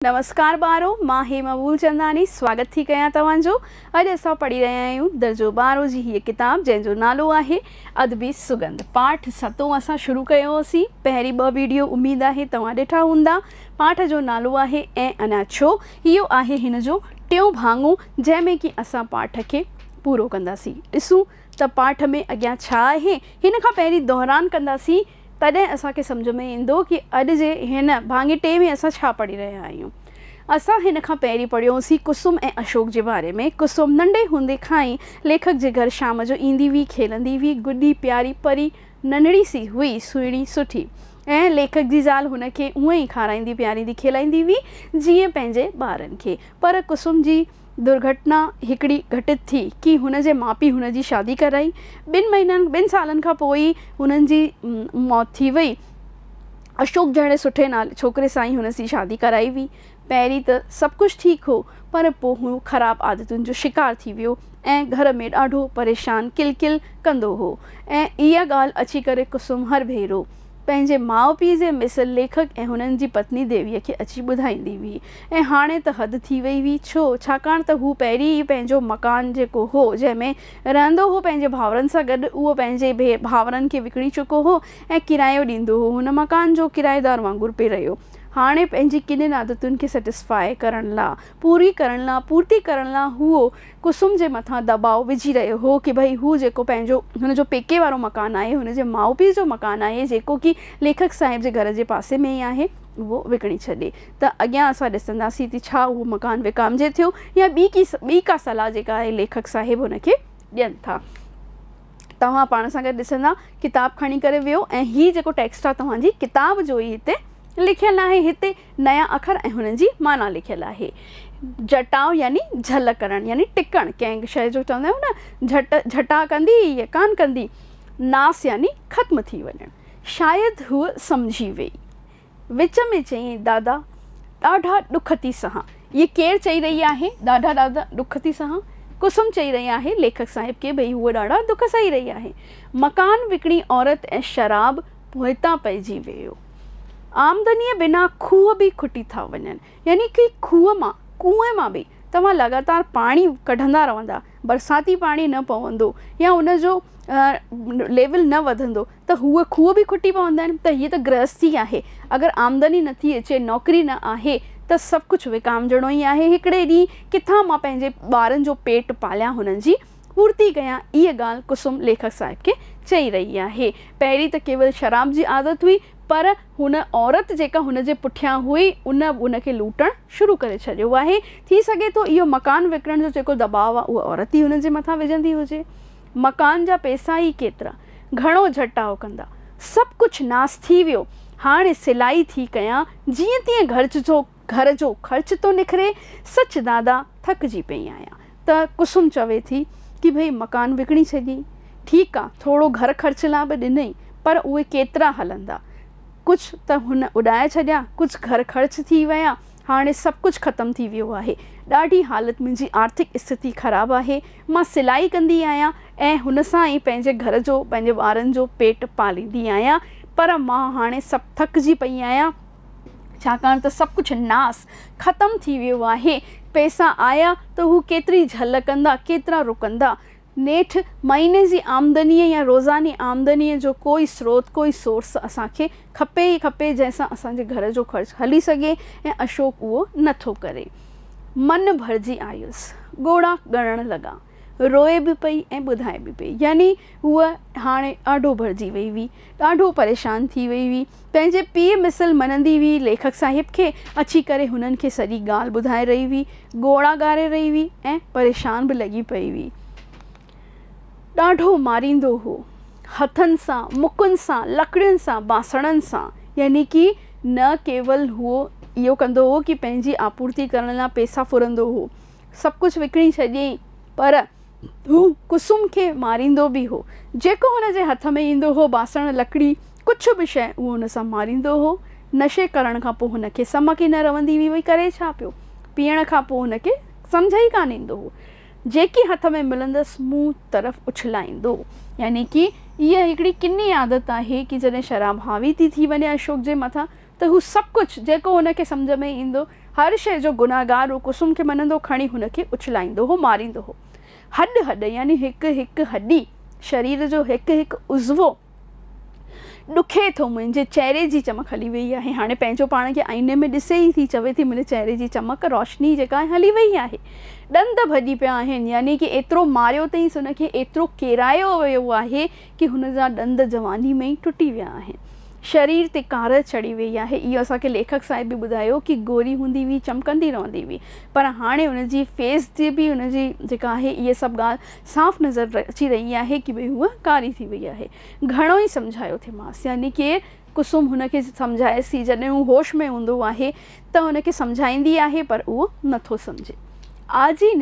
नमस्कार बारो, मां हेमा मूलचंदानी स्वागत थी कयां तव्हांजो। अॼु असां पढ़ी रहिया आहियूं दर्जो 12 जी हीअ किताब जंहिंजो नालो आहे अदबी सुगंध। पाठ 7 असां शुरू कयोसीं। पहिरीं 2 वीडियो उम्मीद आहे तव्हां ॾिठा हूंदा। पाठ जो नालो आहे ऐं अञा छो। इहो आहे हिन जो टियों भाङो जंहिंमें कि असां पाठ खे पूरो कंदासीं। ॾिसूं त पाठ में अॻियां छा आहे। हिन खां पहिरीं दोहरान कंदासीं, तॾहिं असांखे सम्झ में ईंदो कि अॼु जे हिन भाङे 2 में असां छा पढ़ी रहिया आहियूं। असां हिन खां पहिरीं पढ़ियोसीं कुसुम ऐं अशोक जे बारे में। कुसुम नंढे हूंदे खां ई लेखक जे घर शाम जो ईंदी हुई, खेलंदी हुई। गुॾी प्यारी परी नंढड़ी सी हुई, सुहिणी सुठी, ऐं लेखक जी ज़ाल हुनखे उअं ई खाराईंदी प्यारींदी खिलाईंदी हुई जीअं पंहिंजे ॿारनि खे। पर कुसुम जी दुर्घटना हिकिड़ी घटित थी कि हुन जे माउ पीउ हुन जी शादी कराई। 2 सालनि खां पोइ हुननि जी मौत थी वई। अशोक जहिड़े सुठे छोकिरे सां ई हुन जी शादी कराई हुई। पहिरीं त सभु कुझु ठीकु हो, पर पोइ हू ख़राबु आदतुनि जो शिकार थी वियो ऐं घर में ॾाढो परेशान किलकिल कंदो हो। ऐं इहा ॻाल्हि अची करे कुसुम हर भेरो पंहिंजे माउ पीउ जे मिसल लेखक ऐं हुननि जी पत्नी देवीअ खे अची ॿुधाईंदी हुई। ऐं हाणे त हद थी वई हुई। छाकाणि त हू पहिरीं ई पंहिंजो मकान जेको हो जंहिंमें रहंदो हो पंहिंजे भाउरनि सां गॾु, उहो पंहिंजे भाउरनि खे विकिणी चुको हो ऐं किरायो ॾींदो हो। हुन मकान जो किराएदार वांगुरु पिए रहियो। हाणे पंहिंजी किनियुनि आदतुनि खे सेटिस्फाई करण लाइ, पूर्ति करण लाइ हूअ कुसुम जे मथां दबाव विझी रहियो हो कि भई हू जेको पंहिंजो हुनजो पेके वारो मकान आहे, हुनजे माउ पीउ जो मकान आहे, जेको कि लेखक साहिब जे घर जे पासे में ई आहे, उहो विकिणी छॾे। त अॻियां असां ॾिसंदासीं कि छा उहो मकान विकामजे थियो या ॿी का सलाह जेका आहे लेखक साहिब हुनखे ॾियनि था। तव्हां पाण सां गॾु ॾिसंदा, किताब खणी करे वियो ऐं हीअ जेको टेक्स्ट आहे तव्हांजी किताब जो ई हिते लिखियलु आहे। हिते नया अखर ऐं हुननि जी माना लिखियलु आहे। जटाव यानी झल करणु यानी टिकणु, कंहिं शइ जो चवंदा आहियूं न, झटा कंदी या कान कंदी। नास यानी ख़त्म थी वञणु। शायदि हूअ सम्झी वई। विच में चयईं, दादा ॾाढा ॾुख थी सहां। इहे केरु चई रही आहे? ॾाढा ॾुख थी सहां। कुसुम चई रही आहे लेखक साहिब खे भई हूअ ॾाढा दुख सही रही आहे। मकान विकिणी औरत ऐं शराब पोइतां पइजी वियो। आमदनीअ बिना खूह बि खुटी था वञनि, यानी कि कुएं मां बि तव्हां लगातार पाणी कढंदा रहंदा, बरसाती पाणी न पवंदो या उनजो लेवल न वधंदो त हूअ खूह बि खुटी पवंदा आहिनि। त हीअ त गृहस्थी आहे। अगरि आमदनी नथी अचे, नौकिरी न आहे, त सभु कुझु विकामजणो ई आहे। हिकिड़े ॾींहुं किथां मां पंहिंजे ॿारनि जो पेट पालियां, हुननि जी पूर्ति कयां। इहा ॻाल्हि कुसुम लेखक साहिब खे चई रही आहे। पहिरीं त केवल शराब जी आदत हुई, पर हुन औरत जेका हुन जे पुठियां हुई उनखे लूटणु शुरू करे छॾियो आहे। थी सघे थो इहो मकान विकिणण जो जेको दबाव आहे उहा औरत ई हुन जे मथां विझंदी हुजे। मकान जा पैसा ई केतिरा, घणो झटाव कंदा, सभु कुझु नास थी वियो। हाणे सिलाई थी कयां, जीअं तीअं घर जो ख़र्च थो निकिरे। सच दादा थकिजी पई आहियां। त कुसुम चवे थी कि भई मकान विकिणी छॾी, ठीकु आहे, थोरो घर ख़र्च लाइ बि ॾिनई, पर उहे केतिरा हलंदा। कुझु त हुन उॾाए छॾिया, कुझु घर ख़र्च थी विया। हाणे सभु कुझु ख़तमु थी वियो आहे। ॾाढी हालति, मुंहिंजी आर्थिक स्थिति ख़राबु आहे। मां सिलाई कंदी आहियां ऐं हुन सां ई पंहिंजे घर जो, पंहिंजे ॿारनि जो पेट पालींदी आहियां, पर मां हाणे सभु थकिजी पई आहियां। छाकाणि त सभु कुझु नास ख़तमु थी वियो आहे। पैसा आया त हू केतिरी झल कंदा, केतिरा रुकंदा। नेठि महीने जी आमदनीअ या रोज़ानी आमदनीअ जो कोई स्रोत, कोई सोर्स असांखे खपे ई खपे, जंहिंसां असांजे घर जो ख़र्च हली सघे, ऐं अशोक उहो नथो करे। मन भरिजी आयुसि, ॻोड़ा ॻणणु लॻा, रोए बि पई ऐं ॿुधाए बि पई। यानी हूअ हाणे ॾाढो भरिजी वई हुई, ॾाढो परेशान थी वई हुई। पंहिंजे पीउ मिसल मञंदी हुई लेखक साहिब खे, अची करे हुननि खे सॼी ॻाल्हि ॿुधाए रही हुई, ॻोड़ा ॻारे रही हुई ऐं परेशान बि लॻी पई हुई। ॾाढो मारींदो हो, हथनि सां, मुकुनि सां, लकड़ियुनि सां, बासणनि सां। यानी कि न केवल उहो इहो कंदो हो कि पंहिंजी आपूर्ति करण लाइ पैसा फुरंदो हो, सभु कुझु विकिणी छॾियईं, पर हू कुसुम खे मारींदो बि हो। जेको हुन जे हथ में ईंदो हो, बासण, लकड़ी, कुझु बि शइ, उहो हुन सां मारींदो हो। नशे करण खां पोइ हुनखे समक ई न रहंदी हुई, वई करे छा पियो। पीअण खां पोइ हुनखे सम्झ ई कान ईंदो हो। जेकी हथ में मिलंदसि मुंहुं तरफ़ उछलाईंदो। यानी कि इहा हिकिड़ी किनी आदत आहे कि जॾहिं शराब हावी थी वञे अशोक जे मथां, त हू सभु कुझु जेको हुनखे सम्झ में ईंदो हर शइ जो गुनाहगार हो कुसुम खे मञंदो, खणी हुनखे उछलाईंदो हो, मारींदो हो। हॾ हॾ यानी हिकु हिकु हॾी, शरीर जो हिकु हिकु उज़वो ॾुखे थो, मुंहिंजे चहिरे जी चमक हली वई आहे। हाणे पंहिंजो पाण खे आईने में ॾिसे ई थी, चवे थी मुंहिंजे चहिरे जी चमक रोशनी जेका हली वई आहे। ॾंद भॼी पिया आहिनि, यानी कि एतिरो मारियो अथईंसि हुनखे, एतिरो केरायो वियो आहे कि हुन जा ॾंद जवानी में ई टुटी विया आहिनि। शरीर ते कार चढ़ी वई आहे। इहो असांखे लेखक साहिब बि ॿुधायो कि गोरी हूंदी हुई, चमकंदी रहंदी हुई, पर हाणे हुनजी फेस ते बि हुनजी जेका आहे इहे सभु ॻाल्हि साफ़ नज़र अची रही आहे कि भई हूअ कारी थी वई आहे। घणो ई सम्झायो थिएमांसि, यानी कि कुसुम हुनखे सम्झाएसि थी, जॾहिं हू होश में हूंदो आहे त हुनखे सम्झाईंदी आहे पर उहो नथो सम्झे। आजी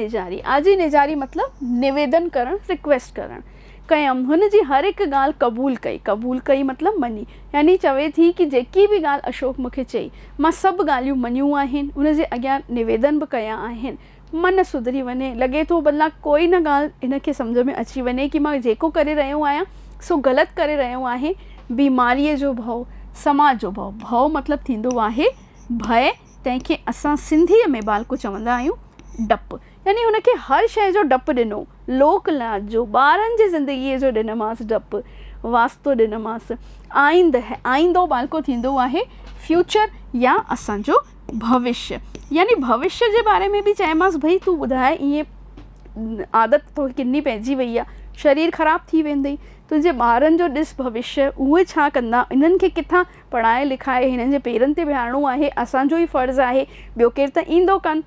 निजारी मतिलबु निवेदन करणु, रिक्वेस्ट करणु कयमि। हुनजी हर हिकु ॻाल्हि क़बूल कई मतिलबु मञी, यानी चवे थी कि जेकी बि ॻाल्हि अशोक मूंखे चई मां सभु ॻाल्हियूं मञियूं आहिनि, हुनजे अॻियां निवेदन बि कया आहिनि। मन सुधरी वञे, लॻे थो भला कोई न ॻाल्हि हिनखे सम्झ में अची वञे कि मां जेको करे रहियो आहियां सो ग़लति करे रहियो आहे। बीमारीअ जो भउ, समाज जो भउ मतिलबु थींदो आहे भय, तंहिंखे असां सिंधीअ में बालको चवंदा आहियूं डपु, यानी हुनखे हर शइ जो डपु ॾिनो। लोक लाज जो, ॿारनि जी ज़िंदगीअ जो ॾिनमांसि डपु, वास्तो ॾिनमांसि। आईंदो बालको थींदो आहे फ्यूचर या असांजो भविष्य, यानी भविष्य जे बारे में बि चयोमांसि भई तूं ॿुधाए ईअं आदत तो किनी पइजी वई आहे, शरीर ख़राबु थी वेंदई, तुंहिंजे ॿारनि जो ॾिस भविष्य, उहे छा कंदा, इन्हनि खे किथां पढ़ाए लिखाए हिननि जे पेरनि ते बीहारणो आहे, असांजो ई फ़र्ज़ु आहे, ॿियो केरु त ईंदो कान।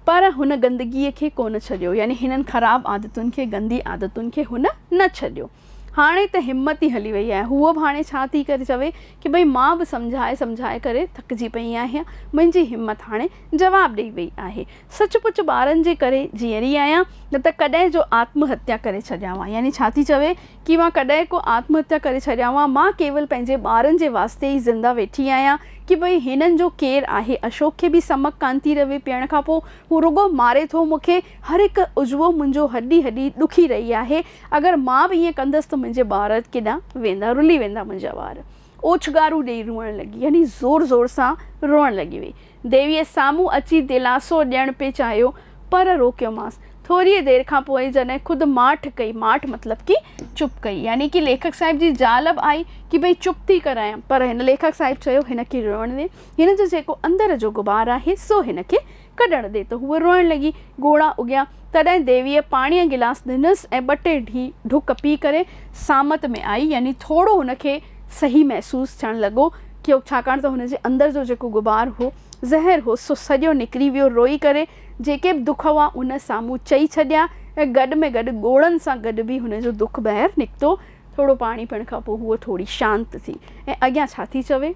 पर हुन गंदगीअ खे कोन छॾियो, यानी हिननि ख़राबु आदतुनि खे, गंदी आदतुनि खे हुन न छॾियो। हाणे त हिम्मत ई हली वई आहे। हूअ बि हाणे छा थी करे चवे कि भई मां बि सम्झाए करे थकिजी पई आहियां, मुंहिंजी हिम्मत हाणे जवाबु ॾेई वई आहे। सचपुच ॿारनि जे करे जीअरी आहियां, न त कॾहिं जो आत्महत्या करे छॾियां। यानी छा थी चवे कि मां कॾहिं को आत्महत्या करे छॾियां, मां केवल पंहिंजे ॿारनि जे वास्ते ई ज़िंदा वेठी आहियां कि भई हिननि जो केरु आहे। अशोक खे बि समक कान थी रहे पीअण खां पोइ, हू रुगो मारे थो मूंखे, हर हिकु उज़वो मुंहिंजो हॾी ॾुखी रही आहे। अगरि मां बि ईअं कंदसि त मुंहिंजे ॿार केॾां वेंदा, रुली वेंदा मुंहिंजा ॿार। ओछगारू ॾेई रुअण लॻी, यानी ज़ोर ज़ोर सां रुअण लॻी वई। देवीअ साम्हूं अची दिलासो ॾियण पे चाहियो, पर रोकियोमांसि। थोरी देरि खां पोइ जॾहिं ख़ुदि माठ कई, माठ मतिलबु कि चुप कई, यानी कि लेखक साहिब जी ज़ाल बि आई कि भई चुप थी करायां, पर हिन लेखक साहिब चयो हिनखे रोअण ॾे, हिन जो जेको अंदर जो गुबार आहे सो हिनखे कढण दे। त हूअ रोअण लॻी, ॻोड़ा उॻिया। तॾहिं देवीअ पाणीअ गिलास ॾिनसि ऐं 2 टे ढुक पी करे सामत में आई, यानी थोरो हुनखे सही महसूसु थियणु लॻो कि छाकाणि त हुनजे अंदर जो जेको गुबार हो, ज़हर हो, सो सॼो निकिरी वियो। रोई करे जेके बि दुख हुआ उन साम्हूं चई छॾिया ऐं गॾ में गॾु ॻोड़नि सां गॾु बि हुनजो दुख ॿाहिरि निकितो। थोरो पाणी पीअण खां पोइ हूअ थोरी शांत थी। ऐं अॻियां छा थी चवे,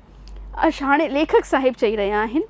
हाणे लेखक साहिब चई रहिया आहिनि,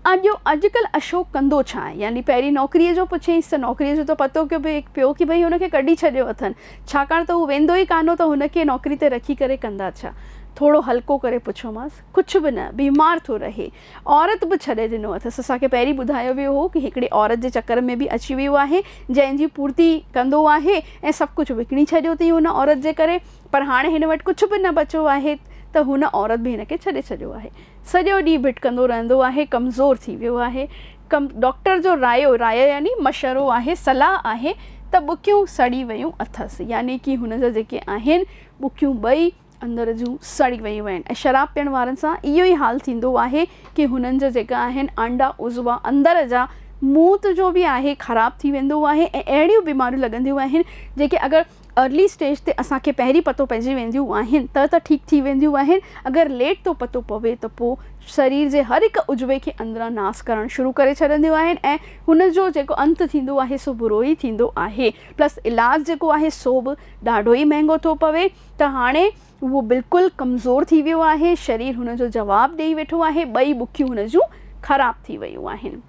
अॼुकल्ह अशोक कंदो छा आहे। यानी पहिरीं नौकरीअ जो पुछियईंसि त नौकरीअ जो त पतो पियो कि भई हुनखे कढी छॾियो अथनि, छाकाणि त हू वेंदो ई कानो, त हुनखे नौकरी ते रखी करे कंदा छा। थोरो हल्को करे पुछियोमांसि, कुझु बि न, बीमार थो रहे। औरत बि छॾे ॾिनो अथसि। असांखे पहिरीं ॿुधायो वियो हो कि हिकिड़ी औरत जे चकर में बि अची वियो आहे, जंहिंजी पूर्ति कंदो आहे ऐं सभु कुझु विकिणी छॾियो अथई हुन औरत जे करे। पर हाणे हिन वटि कुझु बि न बचियो आहे त हुन औरत बि हिनखे छॾे छॾियो आहे। सॼो ॾींहुं भिटकंदो रहंदो आहे, कमज़ोर थी वियो आहे। डॉक्टर जो राय यानी मशवरो आहे, सलाह आहे त बुकियूं सड़ी वियूं अथसि, यानी कि हुन जा जेके आहिनि बुकियूं ॿई अंदर जूं सड़ी वियूं आहिनि। ऐं शराब पीअण वारनि सां इहो ई हाल थींदो आहे कि हुननि जा जेका आहिनि अंडा उज़वा अंदर जा, मूत जो बि आहे, ख़राबु थी वेंदो आहे। ऐं अहिड़ियूं बीमारियूं लॻंदियूं आहिनि जेके अगरि अर्ली स्टेज ते असांखे पहिरीं पतो पइजी वेंदियूं आहिनि त ठीकु थी वेंदियूं आहिनि। अगरि लेट थो पतो पवे त पोइ शरीर जे हर हिकु उजवे खे अंदरां नास करणु शुरू करे छॾंदियूं आहिनि ऐं हुनजो जेको अंत थींदो आहे सो बुरो ई थींदो आहे। प्लस इलाजु जेको आहे सो बि ॾाढो ई महांगो थो पवे। त हाणे उहो बिल्कुलु कमज़ोर थी वियो आहे, शरीर हुनजो जवाबु ॾेई वेठो आहे, ॿई बुखियूं हुन जूं ख़राबु थी वियूं आहिनि।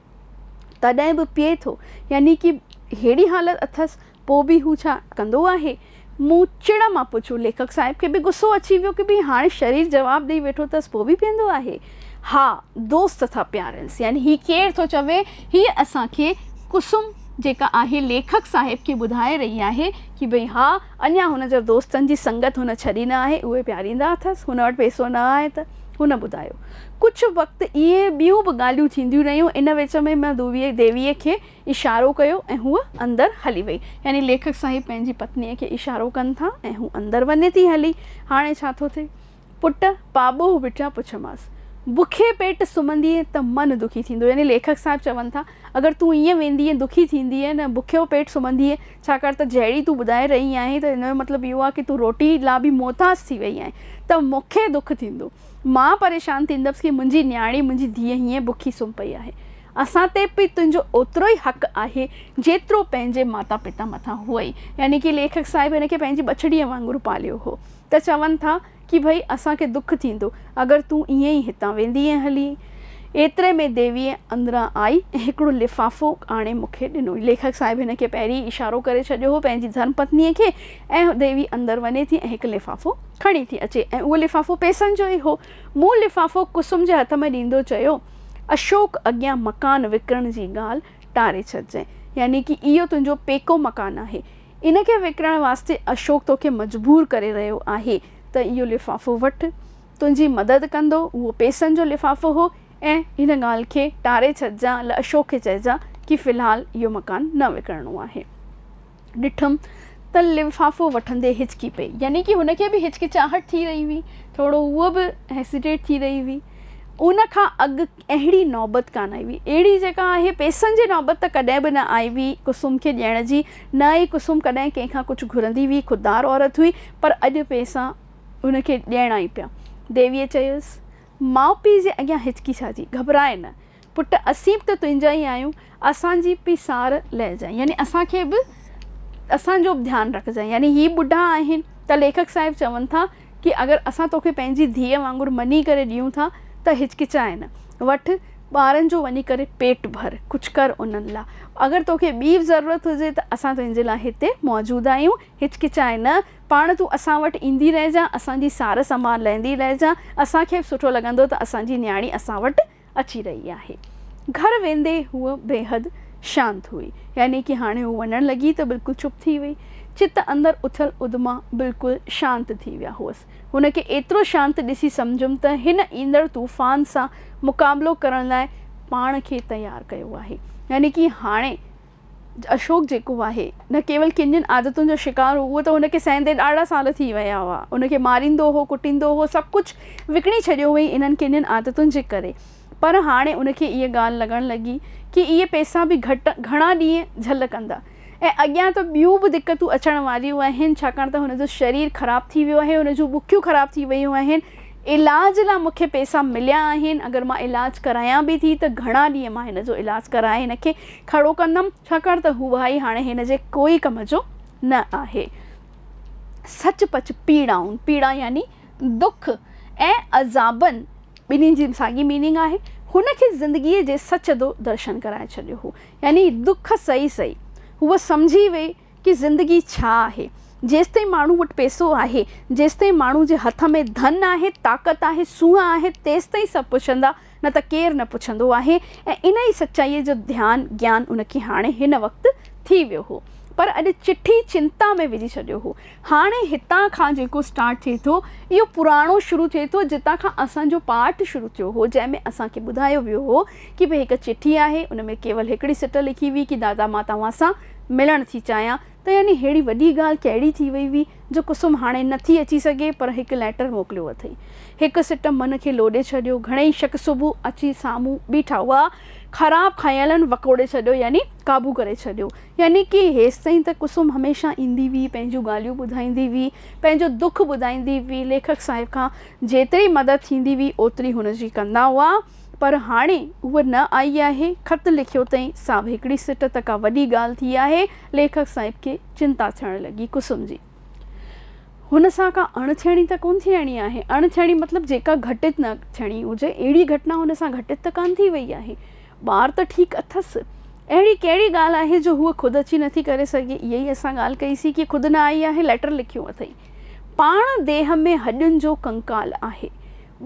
तॾहिं बि पीए थो, यानी कि अहिड़ी हालत अथसि, पोइ बि हू छा कंदो आहे। मूं चिड़ मां पुछो, लेखक साहिब खे बि गुस्सो अची वियो कि भई हाणे शरीर जवाबु ॾेई वेठो अथसि, पोइ बि पीअंदो आहे। हा, दोस्त था प्यारन्स, यानी ही केरु थो चवे, हीअ असांखे कुसुम जेका आहे लेखक साहिब खे ॿुधाए रही आहे कि भई हा, अञा हुन जा दोस्तनि जी संगत हुन छॾी न आहे, उहे प्यारींदा अथसि, हुन वटि पैसो न आहे त हुन ॿुधायो। कुझु वक़्तु इहे ॿियूं बि ॻाल्हियूं थींदियूं रहियूं। इन विच में मां देवीअ खे इशारो कयो ऐं हूअ अंदरि हली वई। यानी लेखक साहिब पंहिंजी पत्नीअ खे इशारो कनि था ऐं हू अंदरि वञे थी हली। हाणे छा थो थिए? पुट पाॿो बिठा पुछमांसि, बुखे पेट सुम्हंदीअ त मन दुखी थींदो। यानी लेखक साहिब चवनि था अगरि तूं ईअं वेंदीअ दुखी थींदीअ न, बुखियो पेट सुम्हंदीअ, छाकाणि त जहिड़ी तूं ॿुधाए रही आहीं त हिन जो मतिलबु इहो आहे की तूं रोटी लाइ बि मोहताज थी वई आहीं, त मूंखे दुखु थींदो, मां परेशान थींदसि की मुंहिंजी न्याणी मुंहिंजी धीअ हीअं बुखी सुम्ही पई आहे। असां ते बि तुंहिंजो ओतिरो ई हक़ु आहे जेतिरो पंहिंजे माता पिता मथां हुअई। यानी कि लेखक साहिब हिन खे पंहिंजी बछड़ीअ वांगुरु पालियो हो। त चवनि था कि भई असांखे दुखु थींदो अगरि तूं ईअं ई हितां वेंदीअ हली। एतिरे में देवीअ अंदरां आई ऐं हिकिड़ो लिफ़ाफ़ो आणे मूंखे ॾिनो। लेखक साहिब हिन खे पहिरीं इशारो करे छॾियो हो पंहिंजी धर्म पत्नीअ खे, ऐं देवी अंदरि वञे थी ऐं हिकु लिफ़ाफ़ो खणी थी अचे ऐं उहो लिफ़ाफ़ो पैसनि जो ई हो। मूं लिफ़ाफ़ो कुसुम जे हथ में ॾींदो चयो, अशोक अॻियां मकान विकिरण जी ॻाल्हि टारे छॾिजांइ। यानी कि इहो तुंहिंजो पेको मकान आहे, इन खे विकिणण वास्ते अशोक तोखे मजबूर करे रहियो आहे, त इहो लिफ़ाफ़ो वठि, तुंहिंजी मदद कंदो। उहो पैसनि जो लिफ़ाफ़ो हो ऐं हिन ॻाल्हि खे टारे छॾिजांइ। अशोक खे चइजां कि फ़िलहालु इहो मकान न विकिणणो आहे। ॾिठमि त लिफ़ाफ़ो वठंदे हिचकी पई, यानी कि हुनखे बि हिचकिचाहट थी रही हुई, थोरो उहो बि हेसिटेट थी रही हुई। उन खां अॻु अहिड़ी नौबत कान आई हुई, अहिड़ी जेका आहे पैसनि जी नौबत त कॾहिं बि न आई हुई कुसुम खे ॾियण जी। न ई कुसुम कॾहिं कंहिंखां कुझु घुरंदी हुई, ख़ुददार औरत हुई, पर अॼु पैसा उनखे ॾियणा ई पिया। देवीअ चयुसि, माउ पीउ जे अॻियां हिचकी छाजी, घबराए न पुट, असीं बि त तुंहिंजा ई आहियूं, असांजी बि सार लहिजांइ, यानी असांखे बि असांजो बि ध्यानु रखजांइ। यानी ही ॿुढा आहिनि। त लेखक साहिब चवनि था कि अगरि असां तोखे पंहिंजी धीअ वांगुरु मञी करे ॾियूं था त हिचकिचाए न, वठि ॿारनि जो वञी करे पेट भर, कुझु कर उन्हनि लाइ। अगरि तोखे ॿी बि ज़रूरत हुजे त असां तुंहिंजे लाइ हिते मौजूदु आहियूं, हिचकिचाए न। पाण तूं असां वटि ईंदी रहिजांइ, असांजी सार संभाल लहंदी रहिजांइ, असांखे बि सुठो लॻंदो त असांजी न्याणी असां वटि अची रही आहे। घर वेंदे हूअ बेहद शांत हुई, यानी कि हाणे हू वञणु लॻी त बिल्कुलु चुप थी वई। चित अंदरि उथल उदमा बिल्कुलु शांत थी विया हुअसि। हुनखे एतिरो शांत ॾिसी सम्झुमि त हिन ईंदड़ तूफ़ान सां मुक़ाबिलो करण लाइ पाण खे तयारु कयो आहे। यानी कि हाणे अशोक जेको आहे न केवल किनियुनि आदतुनि जो शिकारु, उहो त हुनखे सहंदे ॾाढा साल थी विया हुआ, उनखे मारींदो हो, कुटींदो हो, सभु कुझु विकिणी छॾियो हुई इन्हनि किनियुनि आदतुनि जे करे। पर हाणे उनखे इहा ॻाल्हि लॻणु लॻी कि इहे पैसा बि घणा ॾींहं झल कंदा ऐं अॻियां त ॿियूं बि दिक़तूं अचण वारियूं आहिनि, छाकाणि त हुनजो शरीरु ख़राबु थी वियो आहे, हुनजूं बुखियूं ख़राबु थी वियूं आहिनि। इलाज लाइ मूंखे पैसा मिलिया आहिनि, अगरि मां इलाजु करायां बि थी त घणा ॾींहं मां हिन जो इलाजु कराए हिनखे खड़ो कंदमि, छाकाणि त हू भाई हाणे हिन जे कोई कम जो न आहे। सचपच पीड़ाउनि, पीड़ा यानी दुख ऐं अज़ाबनि ॿिन्हिनि जी साॻी मीनिंग आहे। हुनखे ज़िंदगीअ जे सच जो दर्शन कराए छॾियो हो। यानी दुख सही सही हूअ सम्झी वई कि ज़िंदगी छा आहे। जेसि ताईं माण्हू वटि पैसो आहे, जेसि ताईं माण्हू जे हथ में धन आहे, ताक़त आहे, सूंहं आहे, तेसि ताईं सभु पुछंदा, न त केरु न पुछंदो आहे। ऐं इन ई सचाईअ जो ध्यानु ज्ञान उनखे हाणे हिन वक़्तु थी वियो हो। पर अॼु चिठी चिंता में विझी छॾियो हो। हाणे हितां खां जेको स्टार्ट थिए थो इहो पुराणो शुरू थिए थो, जितां खां असांजो पाठ शुरू थियो हो, जंहिंमें असांखे ॿुधायो वियो हो कि भई हिकु चिठी आहे, उन में केवल हिकिड़ी सिट लिखी हुई कि दादा मां तव्हां सां मिलणु थी चाहियां। त यानी अहिड़ी वॾी ॻाल्हि कहिड़ी थी वई हुई जो कुसुम हाणे नथी अची सघे, पर हिकु लेटर मोकिलियो अथई। हिकु सिट मन खे लोॾे छॾियो, घणेई शक सुबुह अची साम्हूं बीठा हुआ, ख़राबु ख़्यालनि वकोड़े छॾियो, यानी क़ाबू करे छॾियो। यानी कि हेसि ताईं त कुसुम हमेशह ईंदी हुई, पंहिंजूं ॻाल्हियूं ॿुधाईंदी हुई, पंहिंजो दुख ॿुधाईंदी हुई, लेखक साहिब खां जेतिरी मदद थींदी हुई ओतिरी हुनजी कंदा हुआ। पर हाणे उहा न आई आहे। ख़त लिखियो अथई, सा बि हिकिड़ी सिट त का वॾी ॻाल्हि थी आहे। लेखक साहिब खे चिंता थियणु लॻी कुसुम जी। हुन सां का अणथियणी त कोन थियणी आहे। अणथियणी मतिलबु जेका घटित न थियणी हुजे, अहिड़ी घटना हुन सां घटित त कान थी वई आहे। ॿार त ठीकु अथसि, अहिड़ी कहिड़ी ॻाल्हि आहे जो हूअ ख़ुदि अची नथी करे सघे। इहा ई असां ॻाल्हि कईसीं कि ख़ुदि न आई आहे, लेटर लिखियो अथई। पाण देह में हॾियुनि जो कंकाल आहे,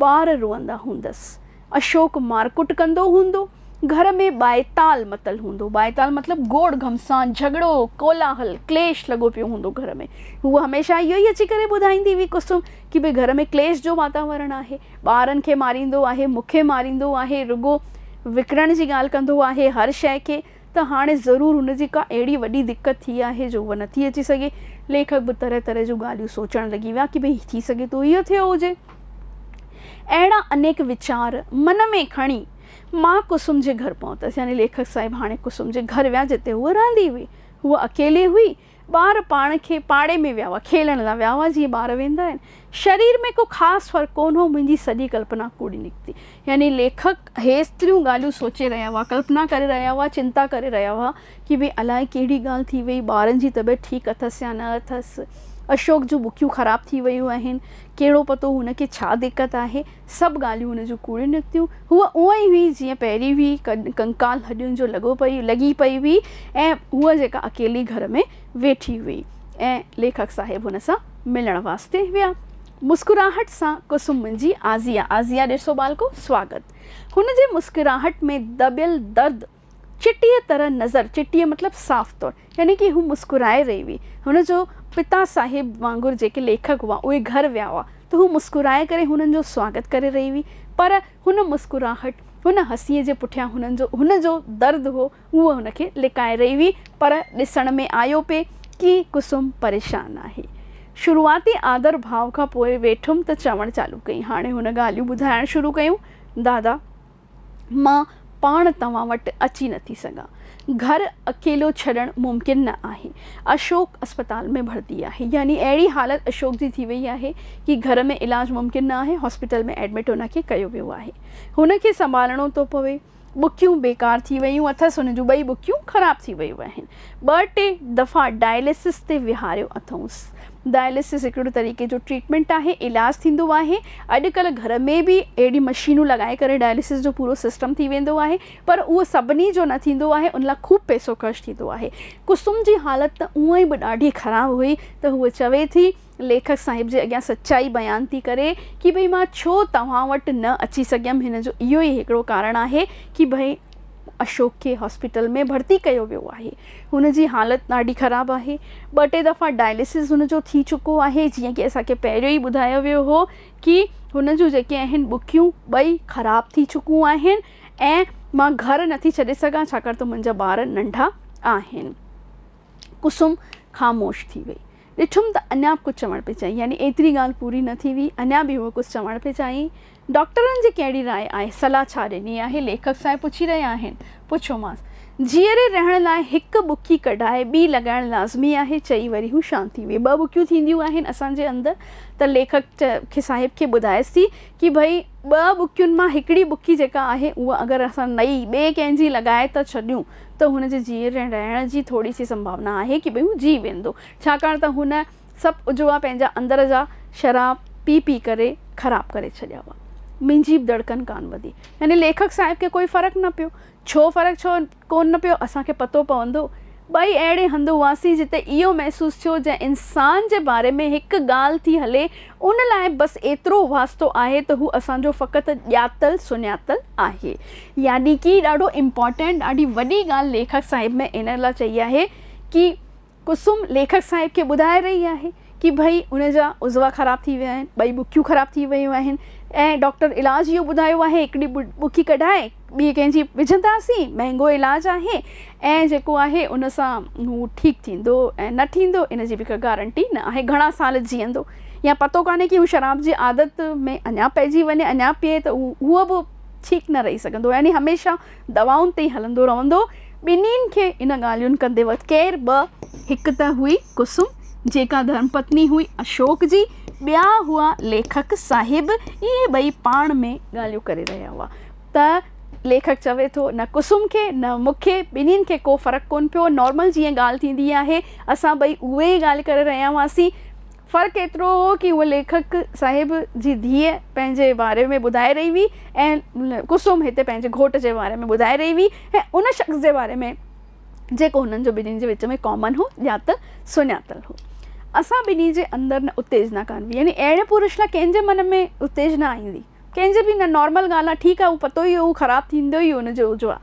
ॿार रोअंदा हूंदसि, अशोक मारकुट कंदो हूंदो, घर में बाएताल मतल हूंदो। बाएताल मतिलबु गोड़ घमसान, झगड़ो, कोलाहल, क्लेश लॻो पियो हूंदो घर में। हूअ हमेशह इहो ई अची करे ॿुधाईंदी हुई कुसुम कि भई घर में क्लेश जो वातावरण आहे, ॿारनि खे मारींदो आहे, मूंखे मारींदो आहे, रुॻो विकिरण जी ॻाल्हि कंदो आहे हर शइ खे। त हाणे ज़रूरु हुनजी का अहिड़ी वॾी दिक़त थी आहे जो उहा नथी अची सघे। लेखक बि तरह तरह जूं ॻाल्हियूं सोचणु लॻी विया कि भई थी सघे थो इहो थियो हुजे। अहिड़ा अनेक वीचार मन में खणी मां कुसुम जे घर पहुतसि। यानी लेखक साहिबु हाणे कुसुम जे घर विया जिते हूअ रहंदी हुई। हूअ अकेले हुई, ॿार पाण खे पाड़े में विया हुआ, खेलण लाइ विया हुआ जीअं ॿार वेंदा आहिनि। शरीर में को ख़ासि फ़र्क़ु कोन हो, मुंहिंजी सॼी कल्पना कूड़ी निकिती। यानी लेखक हेतिरियूं ॻाल्हियूं सोचे रहिया हुआ, कल्पना करे रहिया हुआ, चिंता करे रहिया हुआ कि भई अलाए कहिड़ी ॻाल्हि थी वई, ॿारनि जी तबियत ठीकु अथसि या न अथसि, अशोक जूं बुखियूं ख़राबु थी वियूं आहिनि, कहिड़ो पतो हुनखे छा दिक़त आहे। सभु ॻाल्हियूं हुन जूं कूड़ियूं निकितियूं। हूअ उअं ई हुई जीअं पहिरीं हुई, कंकाल हॾियुनि जो लॻी पई हुई ऐं हूअ जेका अकेली घर में वेठी हुई। ऐं लेखक साहिबु हुन सां मिलण वास्ते विया। मुस्कुराहट सां कुसुम मुंहिंजी आज़िया, आज़िया ॾिसो बालको स्वागत। हुन जे मुस्कुराहट में दबियल दर्द चिटीअ तरह नज़र, चिटीअ मतिलबु साफ़ तौर, यानी कि हू मुस्कुराए रही हुई। हुनजो पिता साहिब वांगुरु जेके लेखक हुआ उहे घर विया हुआ त हू मुस्कुराए करे हुननि जो स्वागत करे रही हुई। पर हुन मुस्कुराहट, हुन हसीअ जे पुठियां हुनजो दर्द हो, उहो हुनखे लिकाए रही हुई। पर ॾिसण में आयो पिए कि कुसुम परेशान आहे। शुरूआती आदर भाव खां पोइ वेठुमि त चवणु चालू कई। हाणे हुन ॻाल्हियूं ॿुधाइणु शुरू कयूं। दादा, मां पाण तव्हां वटि अची नथी सघां। घर अकेलो छॾणु मुमकिन न आहे। अशोक अस्पताल में भर्ती आहे। यानी अहिड़ी हालत अशोक जी थी वई आहे कि घर में इलाजु मुमकिन न आहे। हॉस्पिटल में एडमिट हुनखे कयो वियो आहे। हुनखे संभालणो थो पवे। बुखियूं बेकार थी वियूं अथसि, हुन जूं ॿई बुखियूं ख़राबु थी वियूं आहिनि। 2-3 दफ़ा डायलिसिस ते विहारियो अथऊंसि। डायलिसिस हिकिड़ो तरीक़े जो ट्रीटमेंट आहे, इलाजु थींदो आहे। अॼुकल्ह घर में बि अहिड़ी मशीनूं लॻाए करे डायलिसिस जो पूरो सिस्टम थी वेंदो आहे, पर उहो सभिनी जो न थींदो आहे, उन लाइ ख़ूब पैसो ख़र्चु थींदो आहे। कुसुम जी हालति त उअं ई बि ॾाढी ख़राबु हुई त हूअ चवे थी, लेखक साहिब जे अॻियां सच्चाई बयानु थी करे कि भई मां छो तव्हां वटि न अची सघियमि। हिन जो इहो ई हिकिड़ो कारण आहे कि भई अशोक खे हॉस्पिटल में भर्ती कयो वियो आहे। हुनजी हालति ॾाढी ख़राबु आहे। 2-3 दफ़ा डायलिसिस हुनजो थी चुको आहे। जीअं कि असांखे पहिरियों ई ॿुधायो वियो हो कि हुन जूं जेके आहिनि बुखियूं ॿई ख़राबु थी चुकियूं आहिनि ऐं मां घर नथी छॾे सघां छाकाणि त मुंहिंजा ॿार नंढा आहिनि। कुसुम ख़ामोश थी वई। ॾिठुमि त अञा कुझु चवणु पिए चाही। यानी एतिरी ॻाल्हि पूरी न थी हुई, अञा बि उहो कुझु चवणु पिए चाही। डॉक्टरनि जी कहिड़ी राय आहे, सलाह छा ॾिनी आहे, लेखक साहिब पुछी रहिया आहिनि। पुछोमांसि। जीअरे रहण लाइ हिकु बुखी कढाए ॿी लॻाइणु लाज़मी आहे, चई वरी हू शांत थी वई। 2 बुखियूं थींदियूं आहिनि असांजे अंदरि। त लेखक साहिब खे ॿुधाएसि थी कि भई 2 बुखियुनि मां हिकिड़ी बुखी जेका आहे उहा अगरि असां नई ॿिए कंहिंजी लॻाए था छॾियूं त हुनजे जीअरे रहण जी थोरी सी संभावना आहे कि भई हू जी वेंदो, छाकाणि त हुन सभु उजवा पंहिंजा अंदर जा शराब पी करे ख़राबु करे छॾिया हुआ। मुंहिंजी बि धड़कन कान वधी। यानी लेखक साहिब खे कोई फ़र्क़ु न पियो। छो फ़र्क़ु छो कोन न पियो, असांखे पतो पवंदो। 2 अहिड़े हंधि हुआसीं जिते इहो महसूसु थियो जंहिं इंसान जे बारे में हिकु ॻाल्हि थी हले, उन लाइ बसि एतिरो वास्तो आहे त हू असांजो फ़क़ति ॼातल सुञातल आहे। यानी कि ॾाढो इम्पॉर्टेंट, ॾाढी वॾी ॻाल्हि लेखक साहिब में इन लाइ चई आहे कि कुसुम लेखक साहिब खे ॿुधाए रही आहे कि भई उनजा उज़वा ख़राबु थी विया आहिनि, 2 बुखियूं ख़राबु थी वियूं आहिनि ऐं डॉक्टर इलाजु इहो ॿुधायो आहे हिकिड़ी बुखी कढाए ॿी कंहिंजी विझंदासीं, महांगो इलाजु आहे ऐं जेको आहे उन सां हू ठीकु थींदो ऐं न थींदो इन जी बि का गारंटी न आहे। घणा साल जीअंदो या पतो कान्हे कि हू शराब जी आदत में अञा पइजी वञे, अञा पीए त उहो बि ठीकु न रही सघंदो। यानी हमेशह दवाउनि ते ई हलंदो रहंदो। ॿिन्हिनि खे इन ॻाल्हियुनि कंदे वक़्तु केरु 2, हिकु त हुई कुसुम जेका धर्मपत्नी हुई अशोक जी, ॿिया हुआ लेखक साहिब। इहे 2 पाण में ॻाल्हियूं करे रहिया हुआ। त लेखक चवे थो न कुसुम खे न मूंखे, ॿिन्हिनि खे को फ़र्क़ु कोन पियो। नॉर्मल जीअं ॻाल्हि थींदी आहे असां 2 उहे ई ॻाल्हि करे रहिया हुआसीं। फ़र्क़ु एतिरो हो कि उहा लेखक साहिब जी धीअ पंहिंजे बारे में ॿुधाए रही हुई ऐं कुसुम हिते पंहिंजे घोट जे बारे में ॿुधाए रही हुई ऐं उन शख़्स जे बारे में जेको हुननि जो ॿिन्हिनि जे विच में कॉमन हो, ॼातल सुञातल हो। असां ॿिन्ही जे अंदरि न उत्तेजना कान हुई। यानी अहिड़े पुरुष लाइ कंहिंजे मन में उत्तेजना ईंदी, कंहिंजे बि न नॉर्मल ॻाल्हि आहे, ठीकु आहे, उहो पतो ई उहो ख़राबु थींदो ई हुनजो हुजो आहे,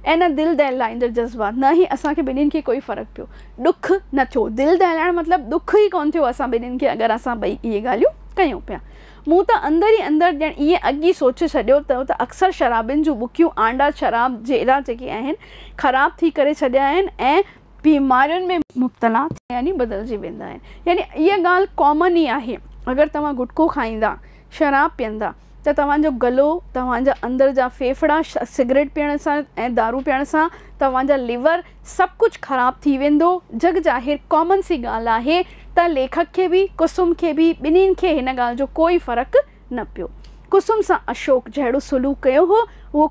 ऐं न दिलि दहलाईंदड़ जज़्बात, न ई असांखे ॿिन्हिनि खे कोई फ़र्क़ु पियो, ॾुख न थियो, दिलि दहलाइण मतिलबु ॾुख ई कोन्ह थियो असां ॿिन्हिनि खे, अगरि असां ॿई इहे ॻाल्हियूं कयूं पिया। मूं त अंदरि ई अंदरि ॼण ईअं अॻु ई सोचे छॾियो त अक्सर शराबियुनि जूं बुकियूं आंडा शराब जहिड़ा जेके आहिनि ख़राबु थी करे छॾिया आहिनि ऐं बीमारियुनि में मुब्तला यानी बदिलजी वेंदा आहिनि। यानी इहा ॻाल्हि कॉमन ई आहे, अगरि तव्हां गुटको खाईंदा, शराब पीअंदा त तव्हांजो गलो, तव्हांजा अंदरि जा फेफड़ा सिगरेट पीअण सां ऐं दारू पीअण सां तव्हांजा लिवर सभु कुझु ख़राबु थी वेंदो। जग ज़ाहिर कॉमन सी ॻाल्हि आहे त लेखक खे बि कुसुम खे बि ॿिन्हिनि खे हिन ॻाल्हि जो कोई फ़र्क़ु न पियो। कुसुम सां अशोक जहिड़ो सलूक कयो हो उहो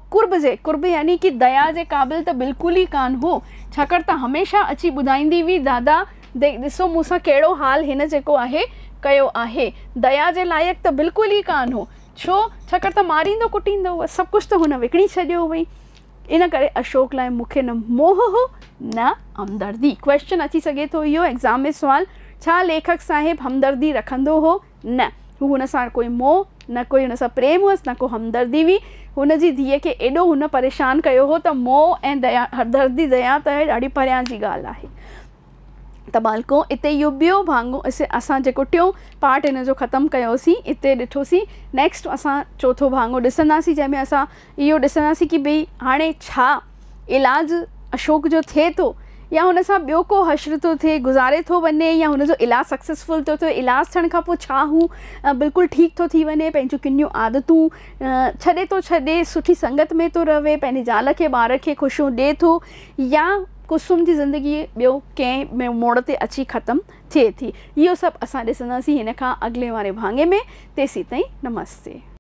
कुर्ब यानी कि दया जे क़ाबिल त बिल्कुलु ई कान हो, छाकाणि त हमेशह अची ॿुधाईंदी हुई दादा ॾिसो मूंसां कहिड़ो हाल हिन जेको आहे कयो आहे, दया जे लाइक़ु त बिल्कुलु ई कान हो, छाकाणि त मारींदो कुटींदो हुओ, सभु कुझु त हुन विकिणी छॾियो हुई। इन करे अशोक लाइ मूंखे न मोह हो न हमदर्दी। क्वेश्चन अची सघे थो इहो एग्ज़ाम में सुवाल, छा लेखक साहिबु हमदर्दी रखंदो हो? न, हू हुन सां कोई मोह, न कोई हुन सां प्रेम हुअसि, न को हमदर्दी हुई। हुनजी धीअ खे एॾो हुन परेशान कयो हो त मोह ऐं दया हमदर्दी दया त ॾाढी परियां जी ॻाल्हि आहे। त बालको इते इहो ॿियो भाङो असां जेको टियों पार्ट हिन जो ख़तमु कयोसीं, इते ॾिठोसीं। नेक्स्ट असां चोथों भाङो ॾिसंदासीं, जंहिंमें असां इहो ॾिसंदासीं कि भई हाणे छा इलाजु अशोक जो थिए थो, या हुन सां ॿियो को हश्र थो थिए, गुज़ारे थो वञे, या हुनजो इलाजु सक्सेसफुल थो थिए, इलाजु थियण खां पोइ छा हू बिल्कुलु ठीकु थो थी वञे, पंहिंजूं किनियूं आदतूं छॾे, सुठी संगत में थो रहे, पंहिंजे ज़ाल खे ॿार खे ख़ुशियूं ॾिए थो, या कुसुम जी ज़िंदगी ॿियो कंहिं मोड़ ते अची ख़तमु थिए थी। इहो सभु असां ॾिसंदासीं हिन खां अॻिले वारे भाङे में। तेसीं ताईं नमस्ते।